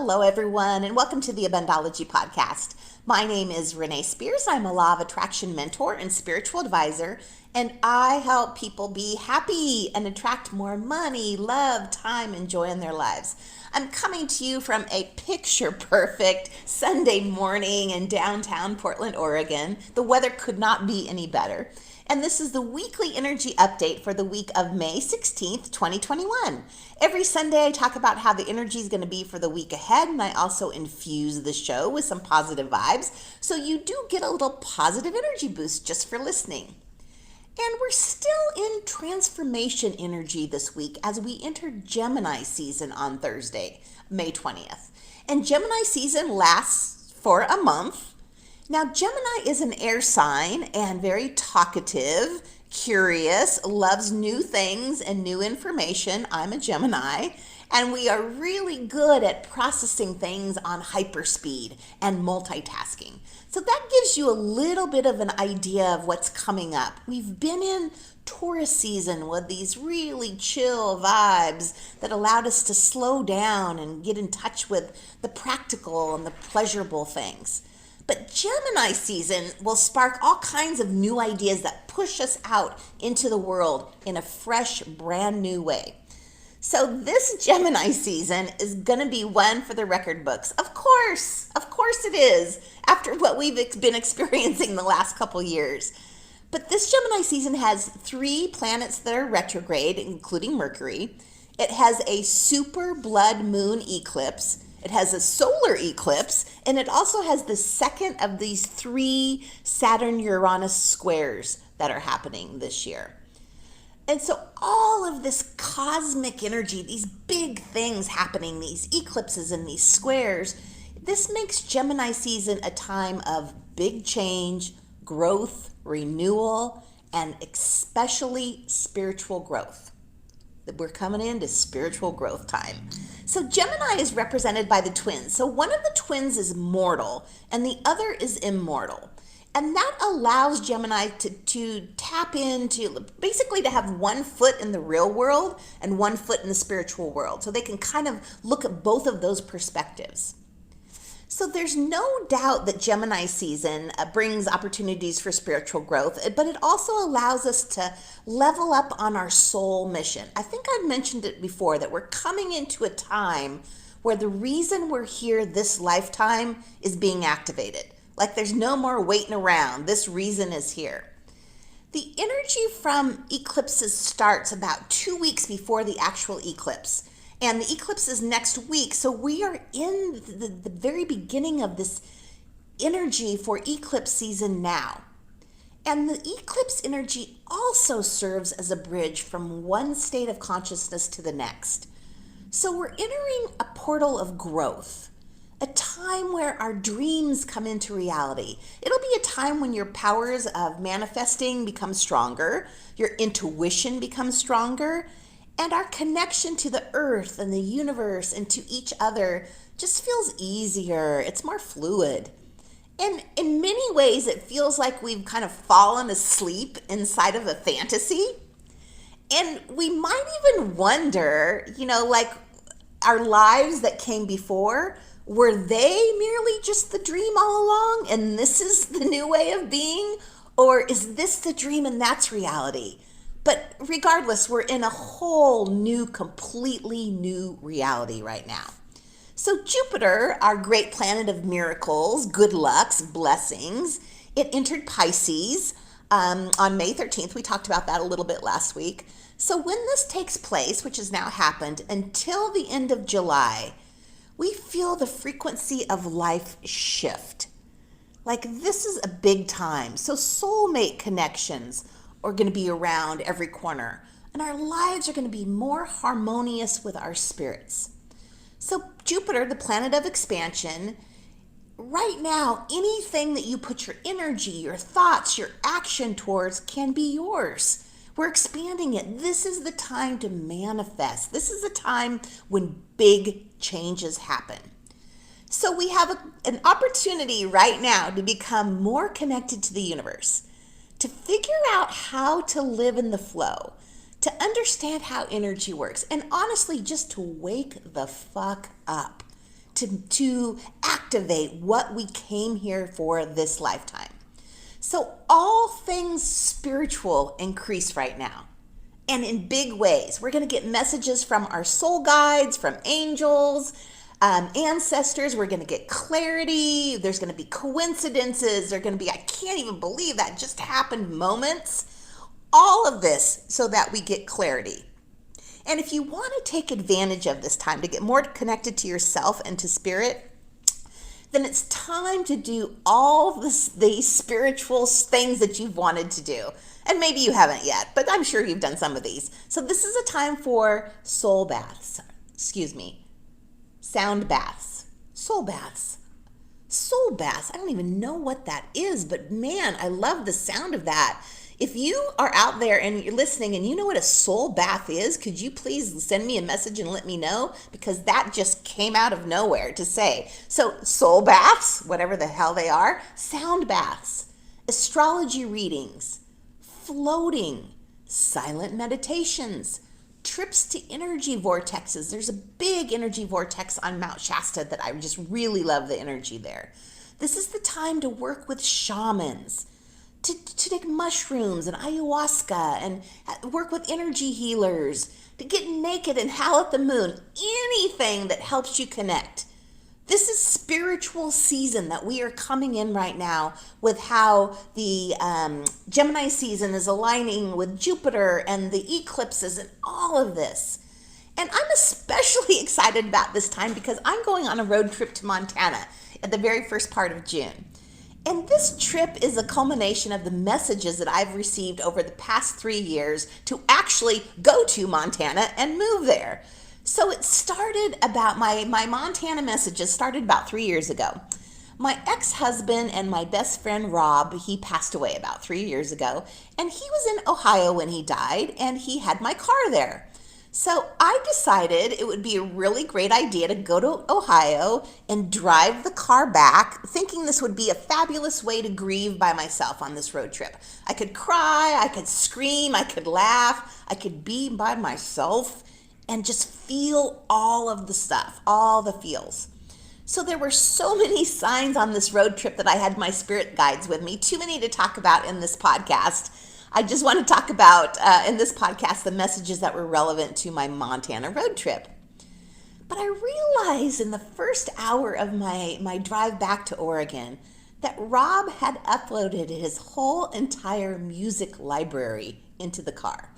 Hello, everyone, and welcome to the Abundology podcast. My name is Renee Spears. I'm a Law of Attraction mentor and spiritual advisor, and I help people be happy and attract more money, love, time, and joy in their lives. I'm coming to you from a picture-perfect Sunday morning in downtown Portland, Oregon. The weather could not be any better. And this is the weekly energy update for the week of May 16th, 2021. Every Sunday, I talk about how the energy is going to be for the week ahead, and I also infuse the show with some positive vibes, so you do get a little positive energy boost just for listening. And we're still in transformation energy this week as we enter Gemini season on Thursday, May 20th. And Gemini season lasts for a month. Now, Gemini is an air sign and very talkative, curious, loves new things and new information. I'm a Gemini, and we are really good at processing things on hyperspeed and multitasking. So that gives you a little bit of an idea of what's coming up. We've been in Taurus season with these really chill vibes that allowed us to slow down and get in touch with the practical and the pleasurable things. But Gemini season will spark all kinds of new ideas that push us out into the world in a fresh, brand new way. So this Gemini season is going to be one for the record books. Of course it is, after what we've been experiencing the last couple years. But this Gemini season has 3 planets that are retrograde, including Mercury. It has a Super Blood Moon Eclipse. It has a solar eclipse, and it also has the second of these 3 Saturn Uranus Squares that are happening this year. And so all of this cosmic energy, these big things happening, these eclipses and these squares, this makes Gemini season a time of big change, growth, renewal, and especially spiritual growth. We're coming into spiritual growth time. So Gemini is represented by the twins. So one of the twins is mortal and the other is immortal. And that allows Gemini to tap into, basically to have one foot in the real world and one foot in the spiritual world. So they can kind of look at both of those perspectives. So there's no doubt that Gemini season brings opportunities for spiritual growth, but it also allows us to level up on our soul mission. I think I've mentioned it before that we're coming into a time where the reason we're here this lifetime is being activated. Like there's no more waiting around. This reason is here. The energy from eclipses starts about 2 weeks before the actual eclipse. And the eclipse is next week, so we are in the very beginning of this energy for eclipse season now. And the eclipse energy also serves as a bridge from one state of consciousness to the next. So we're entering a portal of growth, a time where our dreams come into reality. It'll be a time when your powers of manifesting become stronger, your intuition becomes stronger, and our connection to the earth and the universe and to each other just feels easier. It's more fluid. And in many ways, it feels like we've kind of fallen asleep inside of a fantasy. And we might even wonder, like our lives that came before, were they merely just the dream all along? And this is the new way of being? Or is this the dream and that's reality? But regardless, we're in a whole new, completely new reality right now. So Jupiter, our great planet of miracles, good lucks, blessings, it entered Pisces on May 13th. We talked about that a little bit last week. So when this takes place, which has now happened, until the end of July, we feel the frequency of life shift. Like this is a big time. So soulmate connections are going to be around every corner, and our lives are going to be more harmonious with our spirits. So Jupiter, the planet of expansion, right now, anything that you put your energy, your thoughts, your action towards can be yours. We're expanding it. This is the time to manifest. This is the time when big changes happen. So we have an opportunity right now to become more connected to the universe, to figure out how to live in the flow, to understand how energy works, and honestly, just to wake the fuck up. to activate what we came here for this lifetime. So all things spiritual increase right now, and in big ways. We're going to get messages from our soul guides, from angels, ancestors. We're going to get clarity. There's going to be coincidences. There's going to be, I can't even believe that just happened moments. All of this so that we get clarity. And if you want to take advantage of this time to get more connected to yourself and to spirit, then it's time to do all these spiritual things that you've wanted to do. And maybe you haven't yet, but I'm sure you've done some of these. So this is a time for soul baths. Sound baths. Soul baths. Soul baths. I don't even know what that is, but man, I love the sound of that. If you are out there and you're listening and you know what a soul bath is, could you please send me a message and let me know? Because that just came out of nowhere to say. So soul baths, whatever the hell they are, sound baths, astrology readings, floating, silent meditations, trips to energy vortexes. There's a big energy vortex on Mount Shasta that I just really love the energy there. This is the time to work with shamans, to take mushrooms and ayahuasca and work with energy healers, to get naked and howl at the moon, anything that helps you connect. This is spiritual season that we are coming in right now with how the Gemini season is aligning with Jupiter and the eclipses and all of this. And I'm especially excited about this time because I'm going on a road trip to Montana at the very first part of June. And this trip is a culmination of the messages that I've received over the past 3 years to actually go to Montana and move there. So it started about my Montana messages started about 3 years ago. My ex-husband and my best friend Rob, he passed away about 3 years ago, and he was in Ohio when he died, and he had my car there. So I decided it would be a really great idea to go to Ohio and drive the car back, thinking this would be a fabulous way to grieve by myself on this road trip. I could cry, I could scream, I could laugh, I could be by myself and just feel all of the stuff, all the feels. So there were so many signs on this road trip that I had my spirit guides with me, too many to talk about in this podcast. I just want to talk about, in this podcast, the messages that were relevant to my Montana road trip. But I realized in the first hour of my drive back to Oregon that Rob had uploaded his whole entire music library into the car.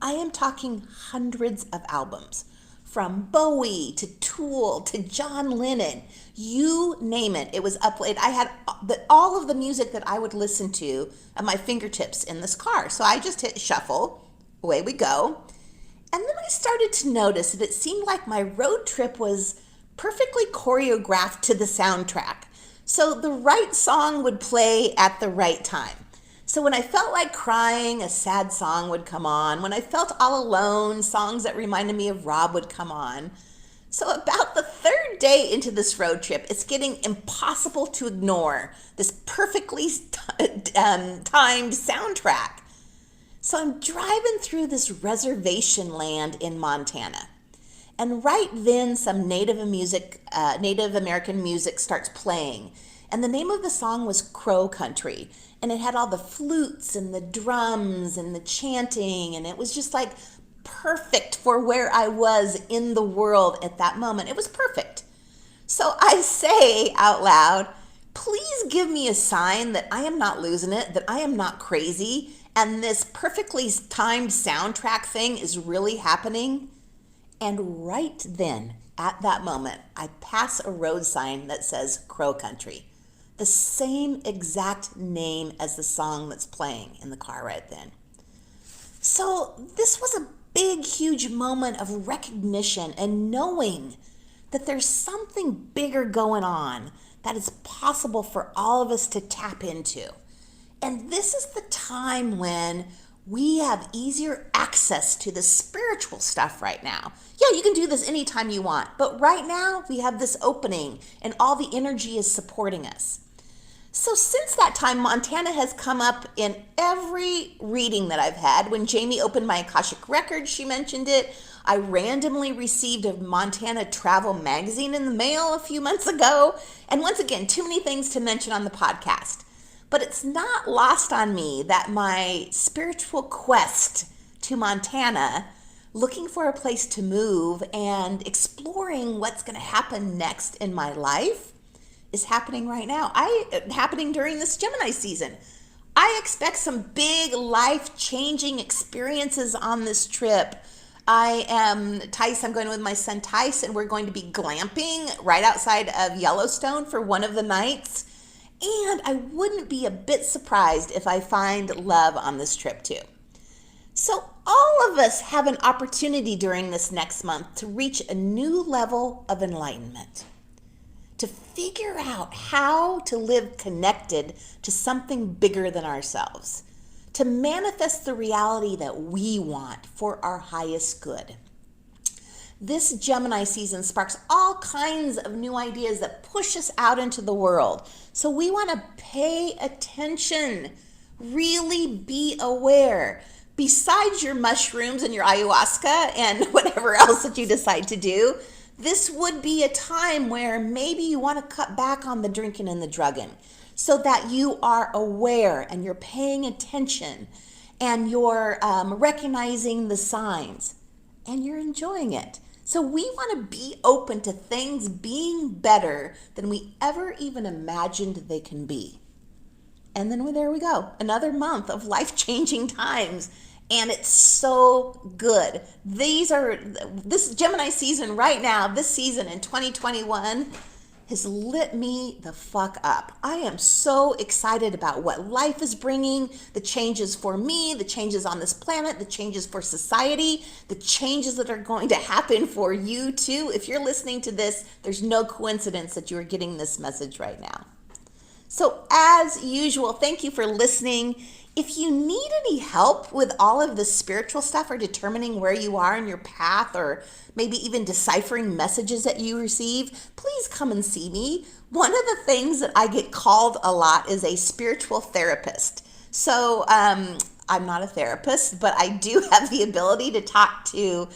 I am talking hundreds of albums, from Bowie to Tool to John Lennon, you name it. It was uploaded. I had all of the music that I would listen to at my fingertips in this car. So I just hit shuffle, away we go. And then I started to notice that it seemed like my road trip was perfectly choreographed to the soundtrack. So the right song would play at the right time. So when I felt like crying, a sad song would come on. When I felt all alone, songs that reminded me of Rob would come on. So about the third day into this road trip, it's getting impossible to ignore this perfectly timed soundtrack. So I'm driving through this reservation land in Montana. And right then, some Native American music starts playing. And the name of the song was Crow Country. And it had all the flutes and the drums and the chanting. And it was just like perfect for where I was in the world at that moment. It was perfect. So I say out loud, please give me a sign that I am not losing it, that I am not crazy, and this perfectly timed soundtrack thing is really happening. And right then, at that moment, I pass a road sign that says Crow Country. The same exact name as the song that's playing in the car right then. So this was a big, huge moment of recognition and knowing that there's something bigger going on that is possible for all of us to tap into. And this is the time when we have easier access to the spiritual stuff right now. Yeah, you can do this anytime you want, but right now we have this opening and all the energy is supporting us. So since that time, Montana has come up in every reading that I've had. When Jamie opened my Akashic Records, she mentioned it. I randomly received a Montana travel magazine in the mail a few months ago. And once again, too many things to mention on the podcast. But it's not lost on me that my spiritual quest to Montana, looking for a place to move and exploring what's going to happen next in my life, is happening right now. Happening during this Gemini season. I expect some big life-changing experiences on this trip. I'm going with my son Tice, and we're going to be glamping right outside of Yellowstone for one of the nights. And I wouldn't be a bit surprised if I find love on this trip too. So all of us have an opportunity during this next month to reach a new level of enlightenment, to figure out how to live connected to something bigger than ourselves, to manifest the reality that we want for our highest good. This Gemini season sparks all kinds of new ideas that push us out into the world. So we want to pay attention, really be aware. Besides your mushrooms and your ayahuasca and whatever else that you decide to do, this would be a time where maybe you want to cut back on the drinking and the drugging so that you are aware and you're paying attention and you're recognizing the signs and you're enjoying it. So we want to be open to things being better than we ever even imagined they can be. And then there we go, another month of life-changing times. And it's so good. This Gemini season right now, this season in 2021 has lit me the fuck up. I am so excited about what life is bringing, the changes for me, the changes on this planet, the changes for society, the changes that are going to happen for you too. If you're listening to this, there's no coincidence that you are getting this message right now. So as usual, thank you for listening. If you need any help with all of the spiritual stuff or determining where you are in your path or maybe even deciphering messages that you receive, please come and see me. One of the things that I get called a lot is a spiritual therapist. So I'm not a therapist, but I do have the ability to talk to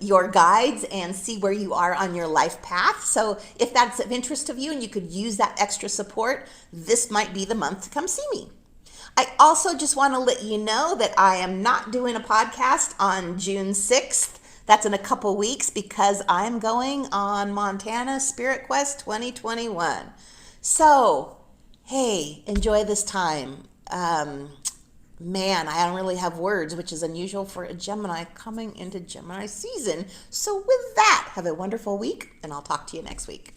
your guides and see where you are on your life path. So if that's of interest of you and you could use that extra support, this might be the month to come see me. I also just want to let you know that I am not doing a podcast on June 6th. That's in a couple weeks because I'm going on Montana Spirit Quest 2021. So, hey, enjoy this time. Man, I don't really have words, which is unusual for a Gemini coming into Gemini season. So with that, have a wonderful week, and I'll talk to you next week.